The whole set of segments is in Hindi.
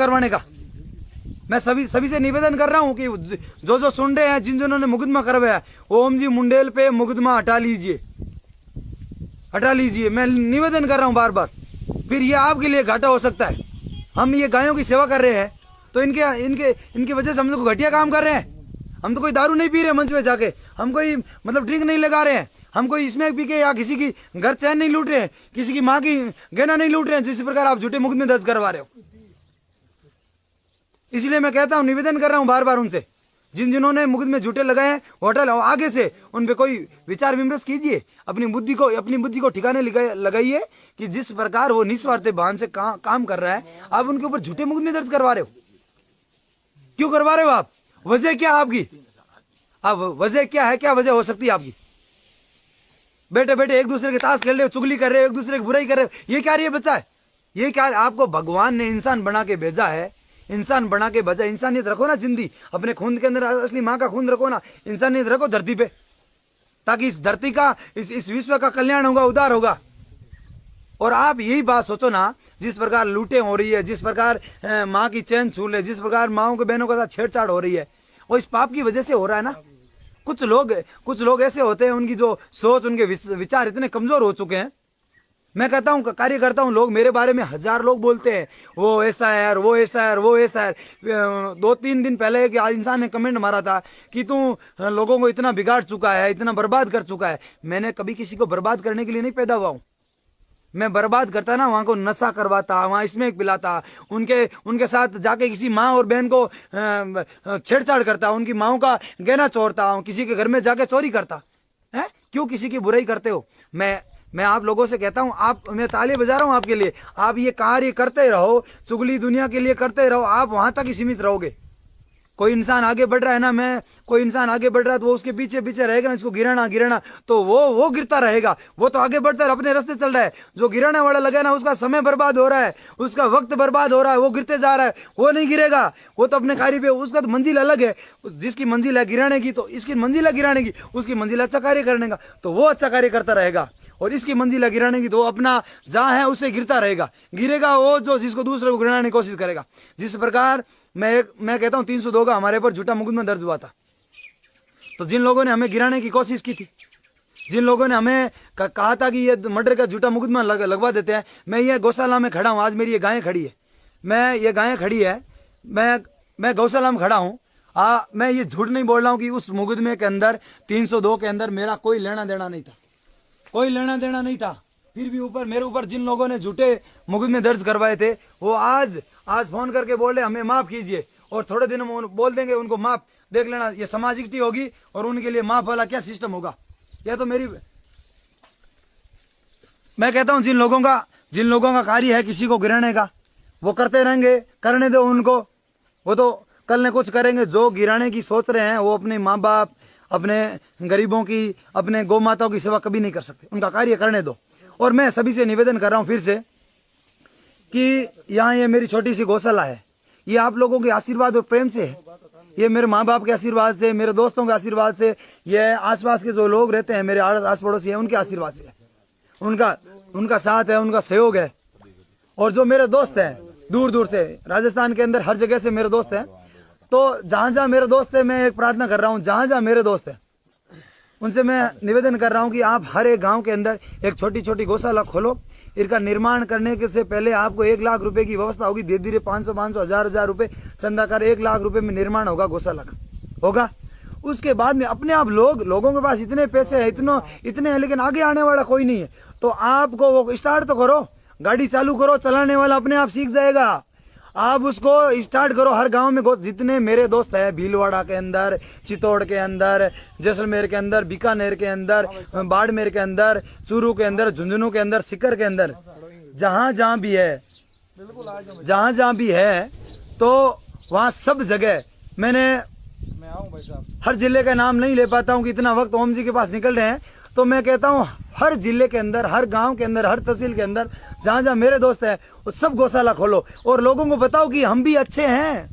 करवाने का। मैं सभी से निवेदन कर रहा हूं कि जो सुन रहे हैं, जिन्होंने मुकदमा करवाया, ओम जी मुंडेल पे मुकदमा हटा लीजिए, हटा लीजिए। मैं निवेदन कर रहा हूं बार बार। फिर ये आपके लिए घाटा हो सकता है। हम ये गायों की सेवा कर रहे हैं तो इनके वजह से हम लोग घटिया काम कर रहे हैं। हम तो कोई दारू नहीं पी रहे मंच पे जाके, हम कोई मतलब ड्रिंक नहीं लगा रहे हैं, हम कोई इसमें पी के या किसी की घर चैन नहीं लूट रहे हैं, किसी की माँ की गहना नहीं लूट रहे हैं, जिस प्रकार आप झूठे मुकदमे दर्ज करवा रहे हो। इसलिए मैं कहता हूं, निवेदन कर रहा हूं बार बार उनसे, जिन्होंने मुकदमे झूठे लगाए हैं, होटल आगे से उन पे कोई विचार विमर्श कीजिए, अपनी बुद्धि को ठिकाने लगाइए कि जिस प्रकार वो निस्वार्थ भान से काम कर रहा है, आप उनके ऊपर झूठे मुकदमे दर्ज करवा रहे हो। क्यों करवा रहे हो आप? वजह क्या है आपकी? आप वजह क्या है? क्या वजह हो सकती है आपकी? बेटे बेटे एक दूसरे के ताश खेल रहे हो, चुगली कर रहे हो, एक दूसरे की बुराई कर रहे हो, ये क्या ये बच्चा है? ये क्या? आपको भगवान ने इंसान बना के भेजा है, इंसान बना के भेजा। इंसानियत रखो ना, जिंदगी अपने खून के अंदर, असली माँ का खून रखो ना, इंसानियत रखो धरती पे, ताकि इस धरती का, इस विश्व का कल्याण होगा, उद्धार होगा। और आप यही बात सोचो ना, जिस प्रकार लूटें हो रही है, जिस प्रकार माँ की चैन छूल है, जिस प्रकार माओ के बहनों के साथ छेड़छाड़ हो रही है, वो इस पाप की वजह से हो रहा है ना। कुछ लोग ऐसे होते हैं, उनकी जो सोच, उनके विचार इतने कमजोर हो चुके हैं। मैं कहता हूँ, कार्य करता हूँ, लोग मेरे बारे में 1000 लोग बोलते हैं, वो ऐसा है, वो ऐसा है, वो ऐसा है। 2-3 दिन पहले एक इंसान ने कमेंट मारा था कि तू लोगों को इतना बिगाड़ चुका है, इतना बर्बाद कर चुका है। मैंने कभी किसी को बर्बाद करने के लिए नहीं पैदा हुआ हूँ। मैं बर्बाद करता ना, वहां को नशा करवाता, वहां इसमें पिलाता, उनके साथ जाके किसी माँ और बहन को छेड़छाड़ करता, उनकी माओ का गहना चोरता, किसी के घर में जाके चोरी करता है। क्यों किसी की बुराई करते हो? मैं आप लोगों से कहता हूं, मैं ताली बजा रहा हूं आपके लिए, आप ये कार्य करते रहो, चुगली दुनिया के लिए करते रहो, आप वहां तक ही सीमित रहोगे। कोई इंसान आगे बढ़ रहा है ना, कोई इंसान आगे बढ़ रहा है तो वो उसके पीछे पीछे रहेगा ना, इसको गिराना तो वो गिरता रहेगा। वो तो आगे बढ़ता है, अपने रास्ते चल रहा है। जो गिराने वाला लगा ना, उसका समय बर्बाद हो रहा है, उसका वक्त बर्बाद हो रहा है, वो गिरते जा रहा है, वो नहीं गिरेगा। वो तो अपने कार्य पे, उसका तो मंजिल अलग है। जिसकी मंजिल है गिराने की, तो इसकी मंजिल है गिराने की, उसकी मंजिल अच्छा कार्य करने का, तो वो अच्छा कार्य करता रहेगा। और इसकी मंजिल है गिराने की, तो अपना जहां है उससे गिरता रहेगा। गिरेगा वो जो जिसको दूसरे को गिराने की कोशिश करेगा। जिस प्रकार मैं कहता हूं 302 का हमारे पर झूठा मुकदमा दर्ज हुआ था, तो जिन लोगों ने हमें गिराने की कोशिश की थी, जिन लोगों ने हमें कहा था कि ये मर्डर का झूठा मुकदमा लगवा देते हैं, मैं ये गौशाला में खड़ा हूं। आज मेरी ये गायें खड़ी है, मैं गौशाला में खड़ा हूं। मैं ये झूठ नहीं बोल रहा हूं कि उस मुकदमे के अंदर 302 के अंदर मेरा कोई लेना देना नहीं था, कोई लेना देना नहीं था। फिर भी मेरे ऊपर जिन लोगों ने झूठे मुकदमे दर्ज करवाए थे, वो आज फोन करके बोल रहे हमें माफ कीजिए, और थोड़े दिन में बोल देंगे उनको माफ। देख लेना, ये सामाजिकटी होगी और उनके लिए माफ वाला क्या सिस्टम होगा। यह तो मैं कहता हूं, जिन लोगों का कार्य है किसी को गिराने का, वो करते रहेंगे, करने दो उनको। वो तो कल ने कुछ करेंगे। जो गिराने की सोच रहे हैं, वो अपने माँ बाप, अपने गरीबों की, अपने गौ माताओं की सेवा कभी नहीं कर सकते। उनका कार्य करने दो। और मैं सभी से निवेदन कर रहा हूं फिर से कि यहाँ ये मेरी छोटी सी गौशाला है, ये आप लोगों के आशीर्वाद और प्रेम से है, ये मेरे माँ बाप के आशीर्वाद से, मेरे दोस्तों के आशीर्वाद से, ये आसपास के जो लोग रहते हैं, मेरे आस पड़ोसी है, उनके आशीर्वाद से, उनका साथ है, उनका सहयोग है। और जो मेरे दोस्त हैं दूर दूर से, राजस्थान के अंदर हर जगह से मेरे दोस्त हैं, तो जहां जहां मेरे दोस्त है, मैं एक प्रार्थना कर रहा हूं, जहां जहां मेरे दोस्त है उनसे मैं निवेदन कर रहा हूं कि आप हर एक गांव के अंदर एक छोटी छोटी गौशाला खोलो। इनका निर्माण करने के से पहले आपको 1 लाख रुपए की व्यवस्था होगी। धीरे धीरे 500 1000 रुपए चंदा कर 1 लाख रुपए में निर्माण होगा, गौशाला का होगा। उसके बाद में अपने आप लोगों के पास इतने पैसे है, इतने हैं, लेकिन आगे आने वाला कोई नहीं है। तो आपको वो स्टार्ट तो करो, गाड़ी चालू करो, चलाने वाला अपने आप सीख जाएगा। आप उसको स्टार्ट करो। हर गांव में जितने मेरे दोस्त हैं, भीलवाड़ा के अंदर, चित्तौड़ के अंदर, जैसलमेर के अंदर, बीकानेर के अंदर, बाड़मेर के अंदर, चूरू के अंदर, झुंझुनू के अंदर, सीकर के अंदर, जहां जहां भी है, तो वहां सब जगह मैं आऊं भाई साहब। हर जिले का नाम नहीं ले पाता हूं कि इतना वक्त ओम जी के पास निकल रहे हैं, तो मैं कहता हूं हर जिले के अंदर, हर गांव के अंदर, हर तहसील के अंदर, जहां जहां मेरे दोस्त हैं, वो सब गौशाला खोलो और लोगों को बताओ कि हम भी अच्छे हैं।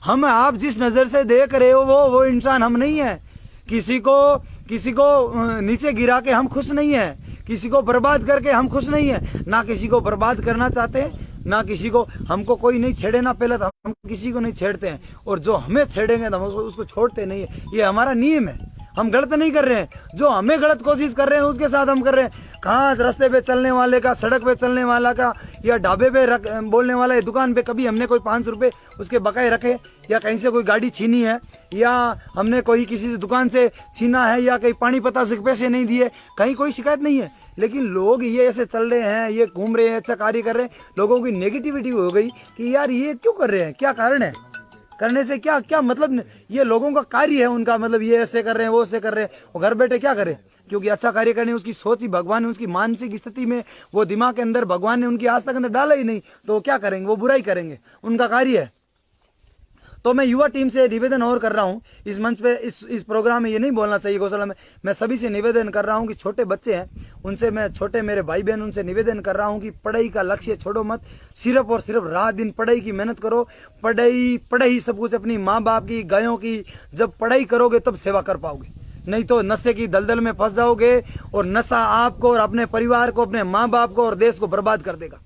हम, आप जिस नजर से देख रहे हो वो इंसान हम नहीं है। किसी को नीचे गिरा के हम खुश नहीं है, किसी को बर्बाद करके हम खुश नहीं है, ना किसी को बर्बाद करना चाहते, ना किसी को, हमको कोई नहीं छेड़े ना पहले, तो हम किसी को नहीं छेड़ते हैं, और जो हमें छेड़ेंगे तो हम उसको छोड़ते नहीं है। ये हमारा नियम है, हम गलत नहीं कर रहे हैं, जो हमें गलत कोशिश कर रहे हैं उसके साथ हम कर रहे हैं। कहाँ रास्ते पे चलने वाले का, सड़क पे चलने वाला का, या ढाबे पे बोलने वाला है, दुकान पे कभी हमने कोई 500 रुपये उसके बकाए रखे, या कहीं से कोई गाड़ी छीनी है, या हमने कोई किसी से दुकान से छीना है, या कहीं पानी पता से पैसे नहीं दिए, कहीं कोई शिकायत नहीं है। लेकिन लोग ये ऐसे चल रहे हैं, ये घूम रहे हैं, अच्छा कार्य कर रहे हैं, लोगों की नेगेटिविटी हो गई कि यार ये क्यों कर रहे हैं, क्या कारण है, करने से क्या क्या मतलब, ये लोगों का कार्य है उनका, मतलब ये ऐसे कर रहे हैं, वो ऐसे कर रहे हैं, वो घर बैठे क्या करें, क्योंकि अच्छा कार्य करने उसकी सोच ही भगवान ने उसकी मानसिक स्थिति में, वो दिमाग के अंदर भगवान ने उनकी आस्था के अंदर डाला ही नहीं, तो क्या करेंगे, वो बुराई करेंगे, उनका कार्य है। तो मैं युवा टीम से निवेदन और कर रहा हूं इस मंच पे, इस प्रोग्राम में ये नहीं बोलना चाहिए गौशाला में, मैं सभी से निवेदन कर रहा हूं कि छोटे बच्चे हैं उनसे, मैं छोटे मेरे भाई बहन उनसे निवेदन कर रहा हूं कि पढ़ाई का लक्ष्य छोड़ो मत, सिर्फ और सिर्फ रात दिन पढ़ाई की मेहनत करो, पढ़ाई सब कुछ, अपनी माँ बाप की, गायों की, जब पढ़ाई करोगे तब सेवा कर पाओगे, नहीं तो नशे की दलदल में फंस जाओगे, और नशा आपको और अपने परिवार को, अपने माँ बाप को और देश को बर्बाद कर देगा।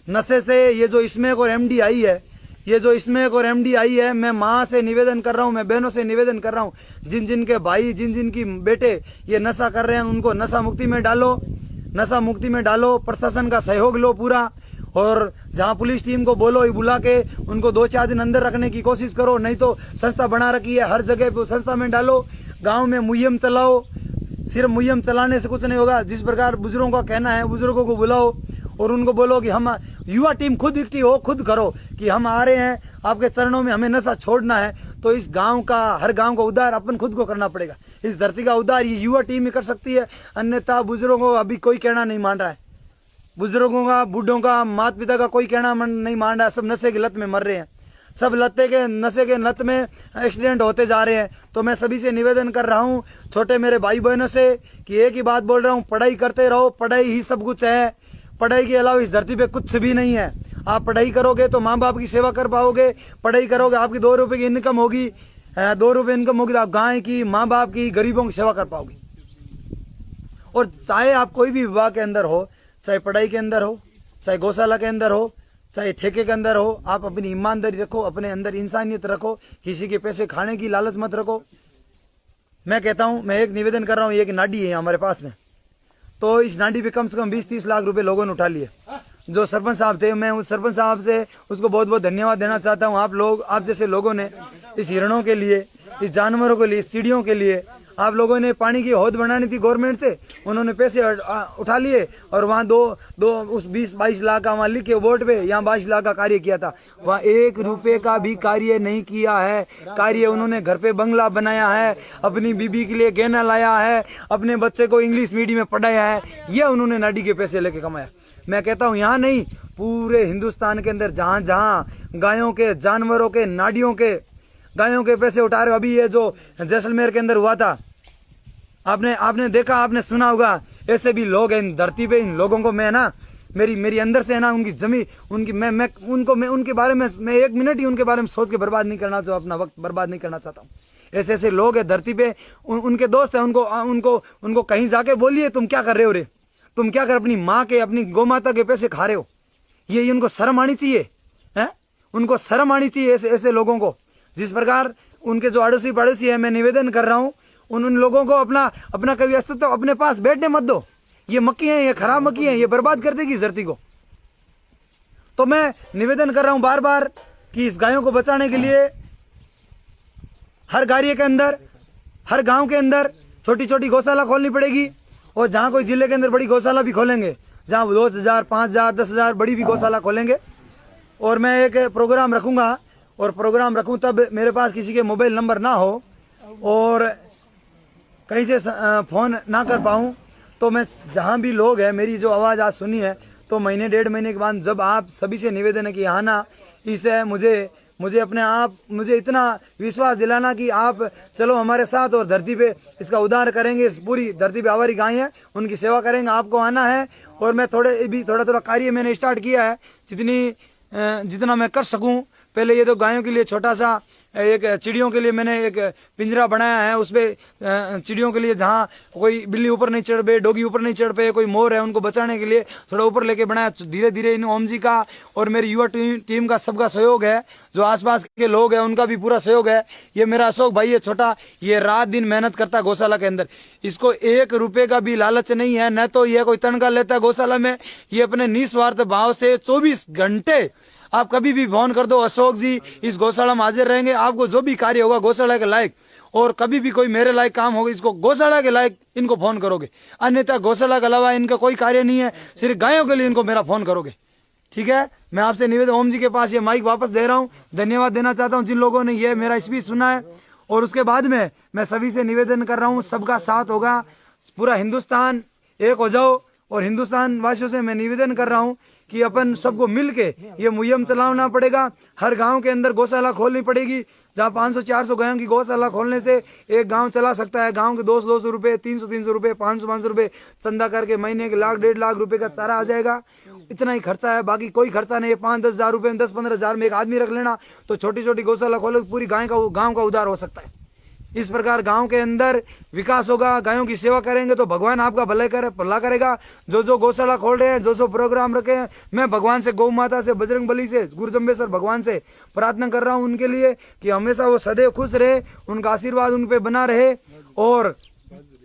नशे से ये जो स्मैक और एमडी आई है, ये जो स्मैक और एमडी आई है, मैं माँ से निवेदन कर रहा हूँ, मैं बहनों से निवेदन कर रहा हूँ, जिन जिन के भाई, जिन जिन की बेटे ये नशा कर रहे हैं, उनको नशा मुक्ति में डालो, नशा मुक्ति में डालो, प्रशासन का सहयोग लो पूरा, और जहाँ पुलिस टीम को बोलो बुला के उनको 2-4 दिन अंदर रखने की कोशिश करो, नहीं तो संस्था बना रखी है हर जगह पे, संस्था में डालो, गाँव में मुहिम चलाओ, सिर्फ मुहिम चलाने से कुछ नहीं होगा, जिस प्रकार बुजुर्गों का कहना है, बुजुर्गों को बुलाओ और उनको बोलो कि हम युवा टीम खुद इकट्ठी हो, खुद करो कि हम आ रहे हैं आपके चरणों में, हमें नशा छोड़ना है, तो इस गांव का, हर गांव का उद्धार अपन खुद को करना पड़ेगा, इस धरती का उद्धार ये युवा टीम ही कर सकती है, अन्यथा बुजुर्गों को अभी कोई कहना नहीं मान रहा है, बुजुर्गों का, बूढ़ों का, माता पिता का कोई कहना नहीं मान रहा है, सब नशे की लत में मर रहे हैं, सब नशे के लत में एक्सीडेंट होते जा रहे हैं। तो मैं सभी से निवेदन कर रहा हूँ, छोटे मेरे भाई बहनों से, कि एक ही बात बोल रहा हूँ, पढ़ाई करते रहो, पढ़ाई ही सब कुछ है, पढ़ाई के अलावा इस धरती पे कुछ भी नहीं है। आप पढ़ाई करोगे तो माँ बाप की सेवा कर पाओगे, पढ़ाई करोगे आपकी 2 रुपए की इनकम होगी, 2 रुपए इनकम होगी तो आप गाय की, माँ बाप की, गरीबों की सेवा कर पाओगे। और चाहे आप कोई भी विभाग के अंदर हो, चाहे पढ़ाई के अंदर हो, चाहे गौशाला के अंदर हो, चाहे ठेके के अंदर हो, आप अपनी ईमानदारी रखो, अपने अंदर इंसानियत रखो, किसी के पैसे खाने की लालच मत रखो। मैं कहता हूं, मैं एक निवेदन कर रहा हूं, एक नाडी है हमारे पास में, तो इस नाडी पे कम से कम 20-30 लाख रुपए लोगों ने उठा लिए। जो सरपंच साहब थे, मैं उस सरपंच साहब से उसको बहुत बहुत धन्यवाद देना चाहता हूं। आप लोग, आप जैसे लोगों ने इस हिरणों के लिए, इस जानवरों के लिए, इस चिड़ियों के लिए आप लोगों ने पानी की हौद बनानी थी गवर्नमेंट से, उन्होंने पैसे उठा लिए और वहाँ दो उस 20-22 लाख का वहाँ लिख के बोर्ड पे, यहाँ 22 लाख का कार्य किया था, वहाँ 1 रुपए का भी कार्य नहीं किया है। कार्य उन्होंने घर पे बंगला बनाया है, अपनी बीबी के लिए गहना लाया है, अपने बच्चे को इंग्लिश मीडियम में पढ़ाया है, ये उन्होंने नाडी के पैसे लेके कमाया। मैं कहता हूँ यहाँ नहीं, पूरे हिंदुस्तान के अंदर जहाँ जहाँ गायों के, जानवरों के, नाडियों के, गायों के पैसे उठा रहे। अभी ये जो जैसलमेर के अंदर हुआ था, आपने देखा, आपने सुना होगा, ऐसे भी लोग हैं इन धरती पे। इन लोगों को मैं ना, मेरी अंदर से है ना, उनकी जमीन, उनकी मैं उनके बारे में मैं 1 मिनट ही उनके बारे में सोच के बर्बाद नहीं करना चाहता, अपना वक्त बर्बाद नहीं करना चाहता हूँ। ऐसे ऐसे लोग हैं धरती पे, उनके दोस्त हैं, उनको कहीं जाके बोलिए तुम क्या कर रहे हो रे, तुम क्या कर, अपनी माँ के, अपनी गौ माता के पैसे खा रहे हो। ये उनको शर्म आनी चाहिए, है, उनको शर्म आनी चाहिए ऐसे लोगों को। जिस प्रकार उनके जो अड़ोसी पड़ोसी है, मैं निवेदन कर रहा हूँ, उन लोगों को अपना कभी अस्तित्व अपने पास बैठने मत दो। ये मक्खी है, ये खराब मक्खी है, ये बर्बाद कर देगी इस धरती को। तो मैं निवेदन कर रहा हूं बार बार कि इस गायों को बचाने के लिए हर कार्य के अंदर, हर गांव के अंदर छोटी छोटी गौशाला खोलनी पड़ेगी, और जहां कोई जिले के अंदर बड़ी गौशाला भी खोलेंगे, जहां 2000, 5000, 10,000 बड़ी भी गौशाला खोलेंगे। और मैं एक प्रोग्राम रखूंगा, और प्रोग्राम रखूं तब मेरे पास किसी के मोबाइल नंबर ना हो और कहीं से फोन ना कर पाऊँ, तो मैं जहाँ भी लोग हैं, मेरी जो आवाज़ आज सुनी है, तो महीने 1.5 महीने के बाद जब आप सभी से निवेदन है कि यहाँ ना, इसे मुझे अपने आप, मुझे इतना विश्वास दिलाना कि आप चलो हमारे साथ और धरती पे इसका उद्धार करेंगे। इस पूरी धरती पे हमारी गाय है, उनकी सेवा करेंगे, आपको आना है। और मैं थोड़ा कार्य मैंने स्टार्ट किया है, जितना मैं कर सकूँ पहले ये तो गायों के लिए छोटा सा एक चिड़ियों के लिए मैंने एक पिंजरा बनाया है, उसपे चिड़ियों के लिए जहाँ कोई बिल्ली ऊपर नहीं चढ़ पे, डोगी ऊपर नहीं चढ़ पे, कोई मोर है उनको बचाने के लिए थोड़ा ऊपर लेके बनाया। धीरे धीरे इन ओम जी का और मेरी युवा टीम का सबका सहयोग है, जो आसपास के लोग हैं उनका भी पूरा सहयोग है। ये मेरा अशोक भाई है छोटा, ये रात दिन मेहनत करता है गौशाला के अंदर, इसको 1 रुपए का भी लालच नहीं है, न तो ये कोई तनख्वाह लेता है गौशाला में। ये अपने निस्वार्थ भाव से 24 घंटे आप कभी भी फोन कर दो, अशोक जी इस गौशाला में हाजिर रहेंगे, आपको जो भी कार्य होगा गौशाला के लायक, और कभी भी कोई मेरे लायक काम होगा इसको गौशाला के लायक इनको फोन करोगे, अन्यथा गौशाला के अलावा इनका कोई कार्य नहीं है, सिर्फ गायों के लिए इनको मेरा फोन करोगे। ठीक है, मैं आपसे निवेदन, ओम जी के पास ये माइक वापस दे रहा हूँ। धन्यवाद देना चाहता हूँ जिन लोगों ने ये मेरा स्पीच सुना है, और उसके बाद में मैं सभी से निवेदन कर रहा हूँ, सबका साथ होगा, पूरा हिंदुस्तान एक हो जाओ। और हिंदुस्तान वासियों से मैं निवेदन कर रहा हूँ कि अपन सबको मिलके ये मुहिम चलाना पड़ेगा। हर गांव के अंदर गौशाला खोलनी पड़ेगी, जहाँ 500-400 गायों की गौशाला खोलने से एक गांव चला सकता है। गांव के 200-200 रुपए, 300-300 रुपए, 500-500 रुपए चंदा करके महीने के 1,00,000-1.5 लाख रुपए का चारा आ जाएगा। इतना ही खर्चा है, बाकी कोई खर्चा नहीं है। 5-10 हजार रुपए में 10-15 हजार में एक आदमी रख लेना, तो छोटी छोटी गौशाला खोलो, पूरी गाँव का उद्धार हो सकता है। इस प्रकार गांव के अंदर विकास होगा, गायों की सेवा करेंगे तो भगवान आपका भला करेगा। जो गौशाला खोल रहे हैं, जो प्रोग्राम रखे हैं, मैं भगवान से, गौ माता से, बजरंग बली से, गुरु जम्बेश्वर भगवान से प्रार्थना कर रहा हूं उनके लिए कि हमेशा वो सदैव खुश रहे, उनका आशीर्वाद उन पे बना रहे। और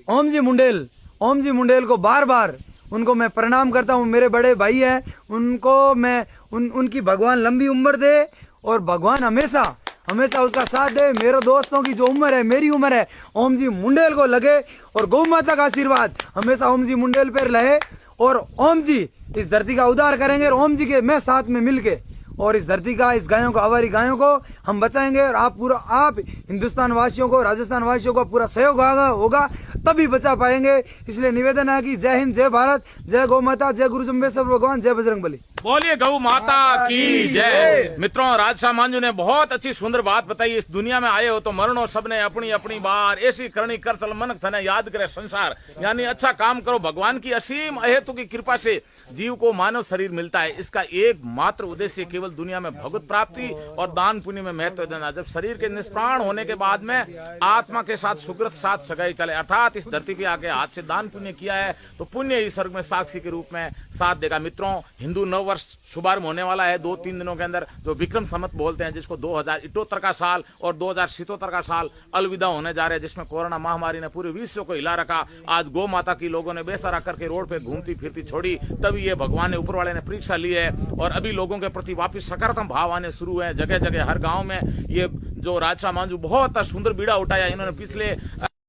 ओम जी मुंडेल को बार बार उनको मैं प्रणाम करता हूँ, मेरे बड़े भाई हैं, उनको मैं उनकी भगवान लंबी उम्र दे और भगवान हमेशा उसका साथ दे। मेरे दोस्तों की जो उम्र है, मेरी उम्र है, ओम जी मुंडेल को लगे, और गौ माता का आशीर्वाद हमेशा ओम जी मुंडेल पर रहे, और ओम जी इस धरती का उद्धार करेंगे। और ओम जी के मैं साथ में मिलके और इस धरती का, इस गायों को, आवारी गायों को हम बचाएंगे। और आप हिंदुस्तान वासियों को, राजस्थान वासियों को पूरा सहयोग होगा, तभी बचा पाएंगे। इसलिए निवेदन है कि जय हिंद, जय भारत, जय गौ माता, जय गुरु जम्बेश्वर भगवान, जय बजरंग बली। बोलिए गौ माता की जय। मित्रों, राजसा मांझू ने बहुत अच्छी सुंदर बात बताई। इस दुनिया में आए हो तो मरणो सबने अपनी अपनी बार, ऐसी करनी कर चल मनक थने याद करे संसार। यानी अच्छा काम करो, भगवान की असीम अहेतु की कृपा से जीव को मानव शरीर मिलता है। इसका एकमात्र उद्देश्य केवल दुनिया में भगवत प्राप्ति और दान पुण्य में महत्व देना। जब शरीर के निष्प्राण होने के बाद में आत्मा के साथ सुकृत साथ सगाई चले, अर्थात इस धरती पे आके हाथ से दान पुण्य किया है तो पुण्य ही स्वर्ग में साक्षी के रूप में साथ देगा। मित्रों, हिंदू नव वर्ष शुभारंभ होने वाला है 2-3 दिनों के अंदर, जो विक्रम संवत बोलते हैं, जिसको 2078 का साल और 2077 का साल अलविदा होने जा रहे हैं, जिसमें कोरोना महामारी ने पूरे विश्व को हिला रखा। आज गौ माता की लोगों ने बेसहारा करके रोड पे घूमती फिरती छोड़ी, तभी ये भगवान ने, ऊपर वाले ने परीक्षा ली है, और अभी लोगों के प्रति वापिस सकारात्मक भाव आने शुरू है। जगह जगह हर गाँव में ये जो राजसा मांझू बहुत सुंदर बीड़ा उठाया, इन्होंने पिछले